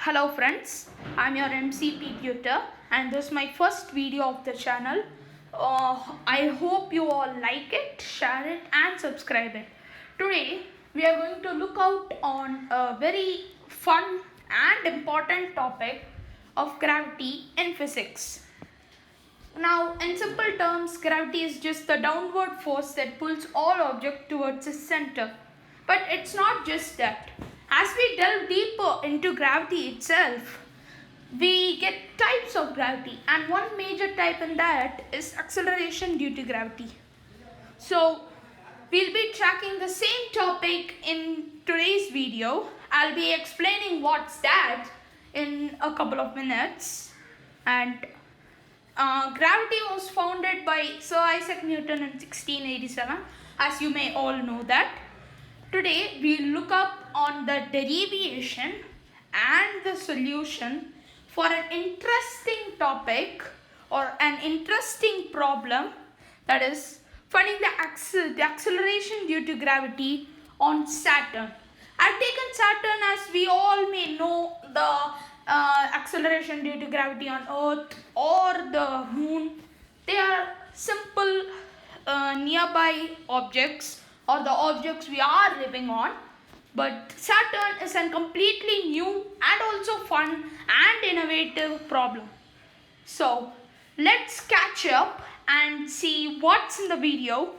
Hello friends, I'm your MCP tutor and this is my first video of the channel. I hope you all like it, share it and subscribe it. Today we are going to look out on a very fun and important topic of gravity in physics. Now, in simple terms, gravity is just the downward force that pulls all objects towards its center. But it's not just that. As we delve deeper into gravity itself, we get types of gravity, and one major type in that is acceleration due to gravity. So, we'll be tracking the same topic in today's video. I'll be explaining what's that in a couple of minutes. And gravity was founded by Sir Isaac Newton in 1687, as you may all know that. Today we'll look up on the derivation and the solution for an interesting topic or an interesting problem, that is finding the acceleration due to gravity on Saturn. I've taken Saturn as we all may know the acceleration due to gravity on Earth or the Moon. They are simple nearby objects or the objects we are living on. But Saturn is a completely new and also fun and innovative problem. So let's catch up and see what's in the video,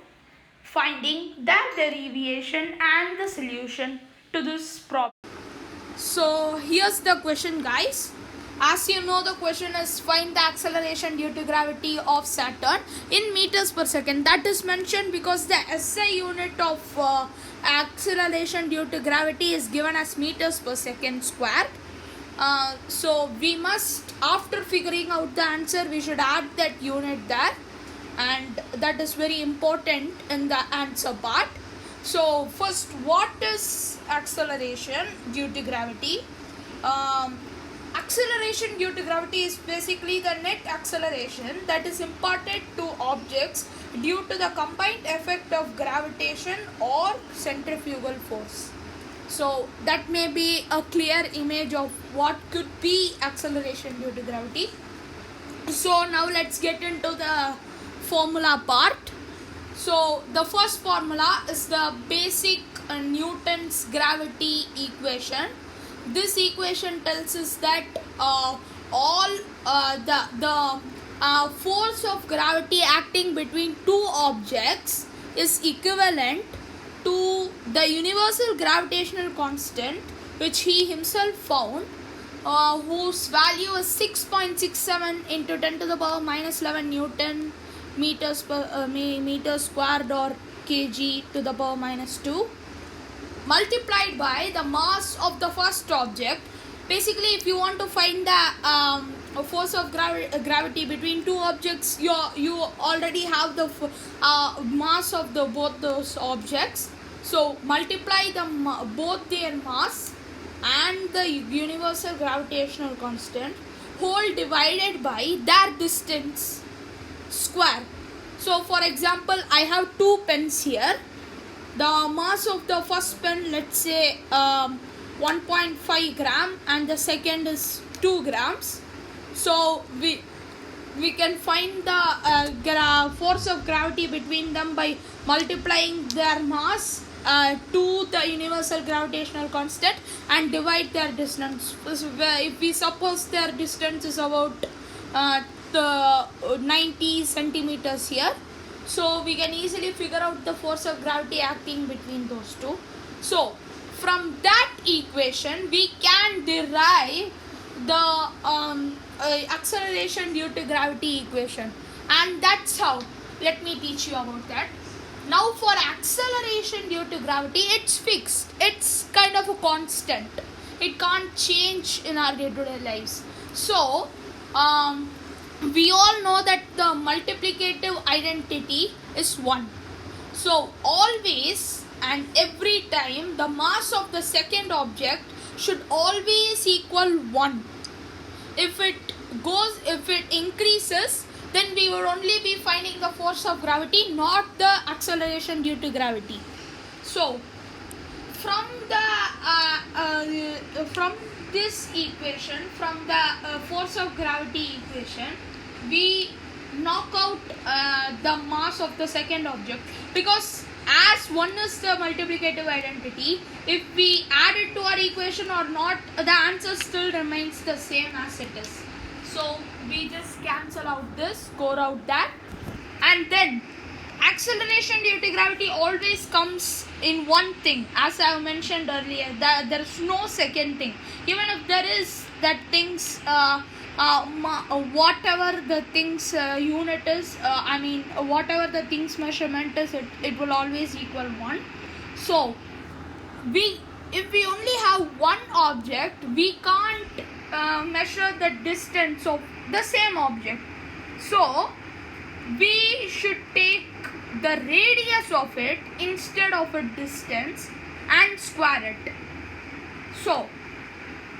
finding that derivation and the solution to this problem. So here's the question, guys. As you know, the question is find the acceleration due to gravity of Saturn in meters per second. That is mentioned because the SI unit of acceleration due to gravity is given as meters per second squared. So we must, after figuring out the answer, we should add that unit there, and that is very important in the answer part. So first, what is acceleration due to gravity? Acceleration due to gravity is basically the net acceleration that is imparted to objects due to the combined effect of gravitation or centrifugal force. So that may be a clear image of what could be acceleration due to gravity. So now let's get into the formula part. So the first formula is the basic Newton's gravity equation. This equation tells us that the force of gravity acting between two objects is equivalent to the universal gravitational constant, which he himself found, whose value is 6.67 into 10 to the power minus 11 Newton meters per meter squared or kg to the power minus 2, multiplied by the mass of the first object. Basically, if you want to find the force of gravity between two objects, you already have the mass of both those objects. So multiply both their mass and the universal gravitational constant, whole divided by their distance square. So for example, I have two pens here. The mass of the first pen, let's say 1.5 gram, and the second is 2 grams. So we can find the force of gravity between them by multiplying their mass to the universal gravitational constant and divide their distance. If we suppose their distance is about 90 centimeters here, so we can easily figure out the force of gravity acting between those two. So from that equation we can derive the acceleration due to gravity equation, and that's how. Let me teach you about that. Now for acceleration due to gravity, it's fixed. It's kind of a constant. It can't change in our day-to-day lives. So we all know that the multiplicative identity is 1. So always and every time the mass of the second object should always equal 1. If it increases, then we will only be finding the force of gravity, not the acceleration due to gravity. So from this equation, from the force of gravity equation, we knock out the mass of the second object, because as 1 is the multiplicative identity, if we add it to our equation or not, the answer still remains the same as it is. So we just cancel out this, score out that, and then acceleration due to gravity always comes in one thing, as I have mentioned earlier, that there is no second thing. Even if there is that things, whatever the things unit is, whatever the things measurement is, it will always equal 1. So if we only have one object, we can't measure the distance of the same object. So we should take the radius of it instead of a distance and square it. So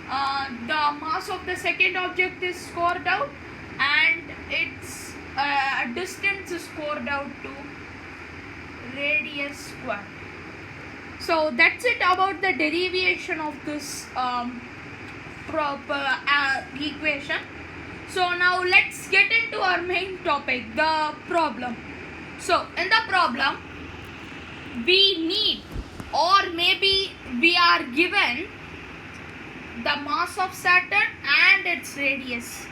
the mass of the second object is scored out, and its distance is scored out to radius square. So that's it about the derivation of this equation. So now let's get into our main topic, the problem. So in the problem, we need, or maybe we are given, the mass of Saturn and its radius.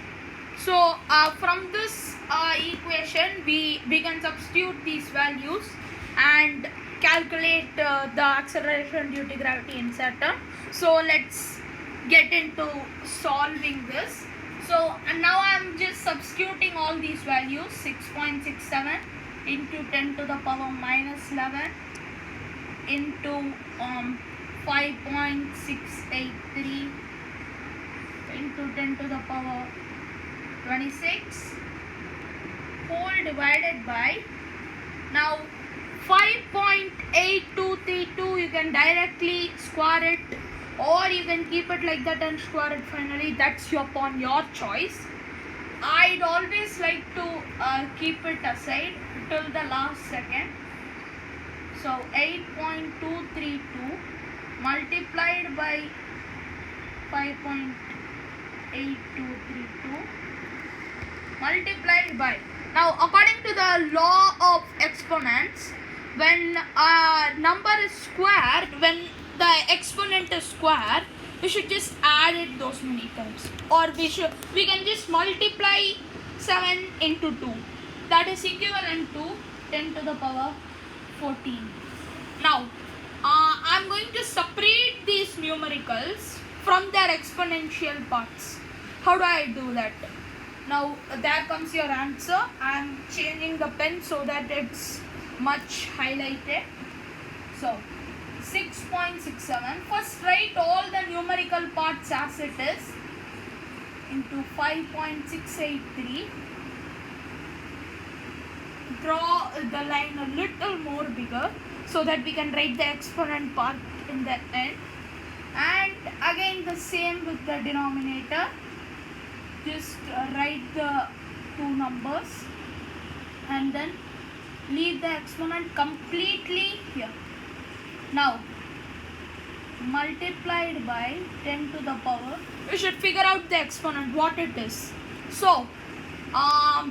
So from this equation, we can substitute these values and calculate the acceleration due to gravity in Saturn. So let's get into solving this. So now I am just substituting all these values: 6.67 into 10 to the power minus 11 into 5.683 into 10 to the power 26 whole divided by, now 5.8232, you can directly square it, or you can keep it like that and square it finally. That's upon your choice. I'd always like to keep it aside till the last second. So 8.232 multiplied by 5.8232 multiplied by, now according to the law of exponents, when a number is squared, when the exponent is squared, we should just add it those many times, or we can just multiply 7 into 2, that is equivalent to 10 to the power 14. Now I'm going to separate these numericals from their exponential parts. How do I do that? Now there comes your answer. I am changing the pen so that it's much highlighted. So 6.67, first write all the numerical parts as it is into 5.683. Draw the line a little more bigger so that we can write the exponent part in the end, and again the same with the denominator. Just write the two numbers and then leave the exponent completely here. Now multiplied by 10 to the power, we should figure out the exponent, what it is. So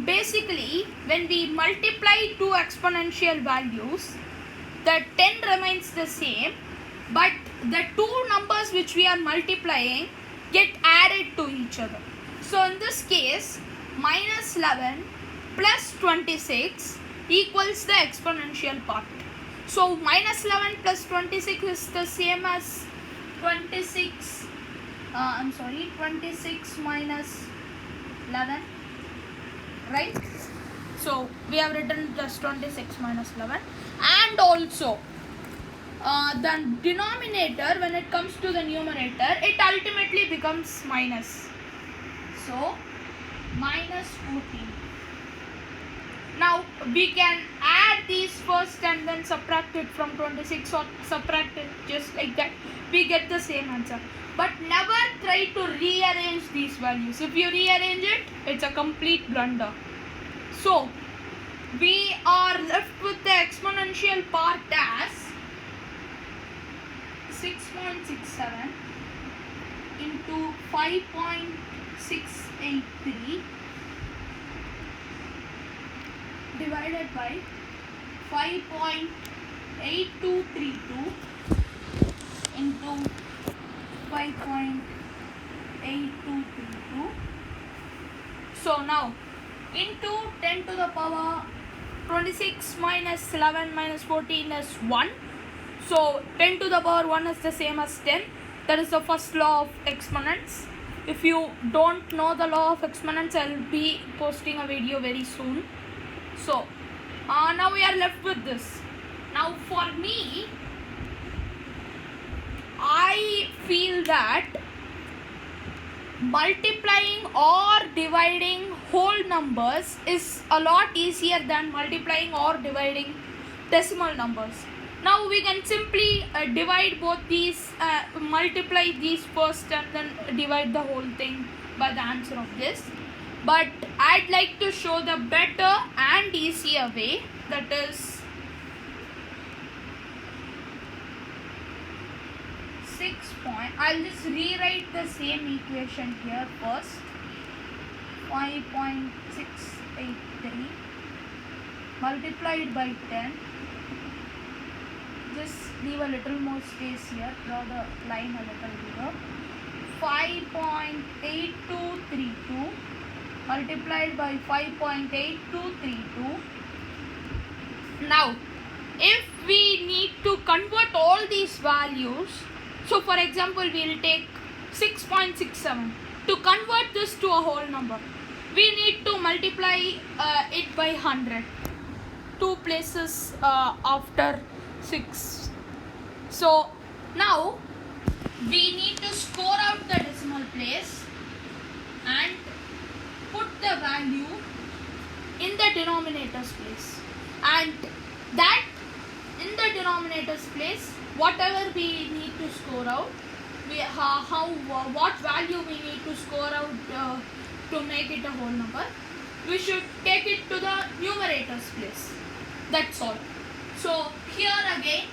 basically when we multiply two exponential values, the 10 remains the same, but the two numbers which we are multiplying get added to each other. So in this case, minus 11 plus 26 equals the exponential part. So minus 11 plus 26 is the same as 26 minus 11, right? So we have written just 26 minus 11, and also the denominator, when it comes to the numerator, it ultimately becomes minus. So minus 14. Now we can add these first and then subtract it from 26, or subtract it just like that. We get the same answer. But never try to rearrange these values. If you rearrange it, it's a complete blunder. So we are left with the exponential part as 6.67 into 5.683 divided by 5.8232 into 5.8232. So now into 10 to the power 26 minus 11 minus 14 is 1. So 10 to the power 1 is the same as 10. That is the first law of exponents. If you don't know the law of exponents, I will be posting a video very soon. So now we are left with this. Now for me, I feel that multiplying or dividing whole numbers is a lot easier than multiplying or dividing decimal numbers. Now we can simply divide both these, multiply these first and then divide the whole thing by the answer of this. But I'd like to show the better and easier way, that is 6 point. I'll just rewrite the same equation here first. 5.683 multiplied by 10. Just leave a little more space here. Draw the line a little bigger. 5.8232 multiplied by 5.8232. Now, if we need to convert all these values, so for example, we will take 6.67. To convert this to a whole number, we need to multiply it by 100. 2 places after 6. So now we need to score out the decimal place and put the value in the denominator's place, and that in the denominator's place, whatever we need to score out, what value we need to score out to make it a whole number, we should take it to the numerator's place. That's all. So here again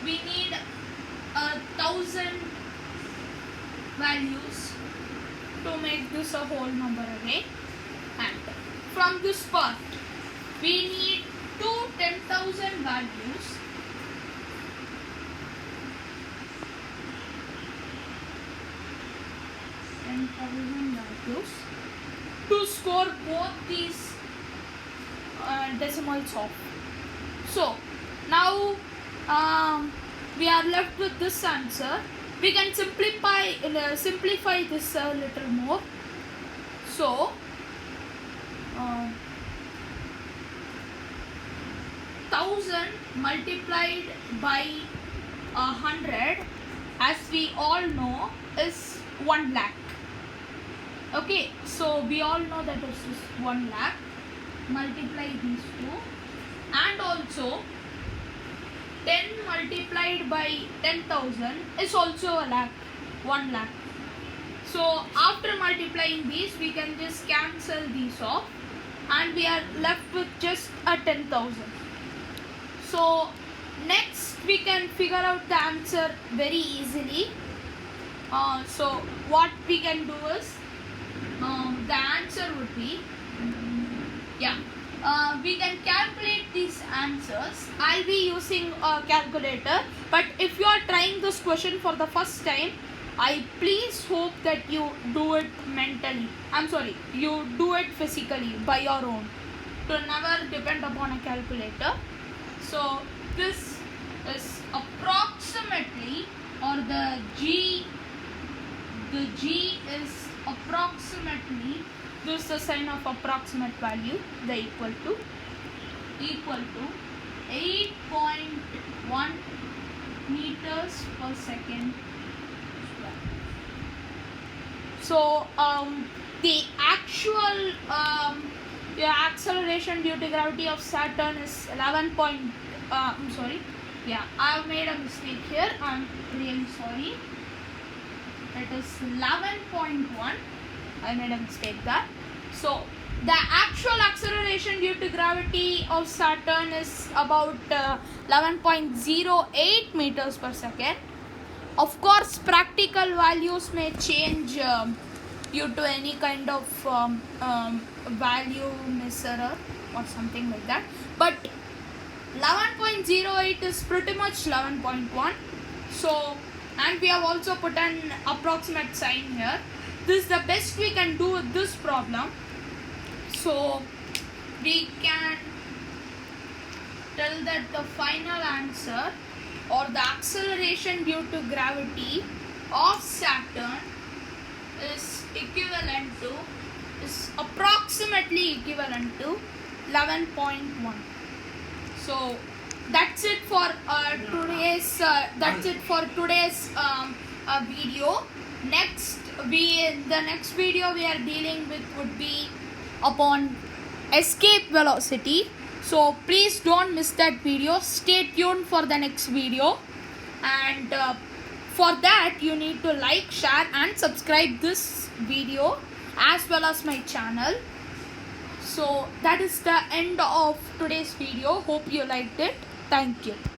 we need 1000 values to make this a whole number again, and from this part we need 10,000 values. To score both these decimals off. So now we are left with this answer. We can simplify this a little more. So 1000 multiplied by 100, as we all know, is 1 lakh. Okay, so we all know that this is 1 lakh. Multiply these two, and also 10 multiplied by 10,000 is also a lakh, 1 lakh. So after multiplying these, we can just cancel these off, and we are left with just a 10,000. So next we can figure out the answer very easily. So what we can do is, the answer would be, we can calculate these answers. I'll be using a calculator, but if you are trying this question for the first time, I please hope that you do it mentally. You do it physically by your own, to never depend upon a calculator. So this is approximately, or the G is approximately, this is the sign of approximate value, the equal to 8.1 meters per second square. So the actual acceleration due to gravity of Saturn is 11. I have made a mistake here. I'm really sorry. It is 11.1. I made a mistake there. So the actual acceleration due to gravity of Saturn is about 11.08 meters per second. Of course, practical values may change due to any kind of value miserror or something like that. But 11.08 is pretty much 11.1. So, and we have also put an approximate sign here. This is the best we can do with this problem. So, we can tell that the final answer, or the acceleration due to gravity of Saturn, is approximately equivalent to 11.1. So that's it for today's video. The next video we are dealing with would be upon escape velocity. So please don't miss that video. Stay tuned for the next video, and for that you need to like, share and subscribe this video as well as my channel. So that is the end of today's video. Hope you liked it. Thank you.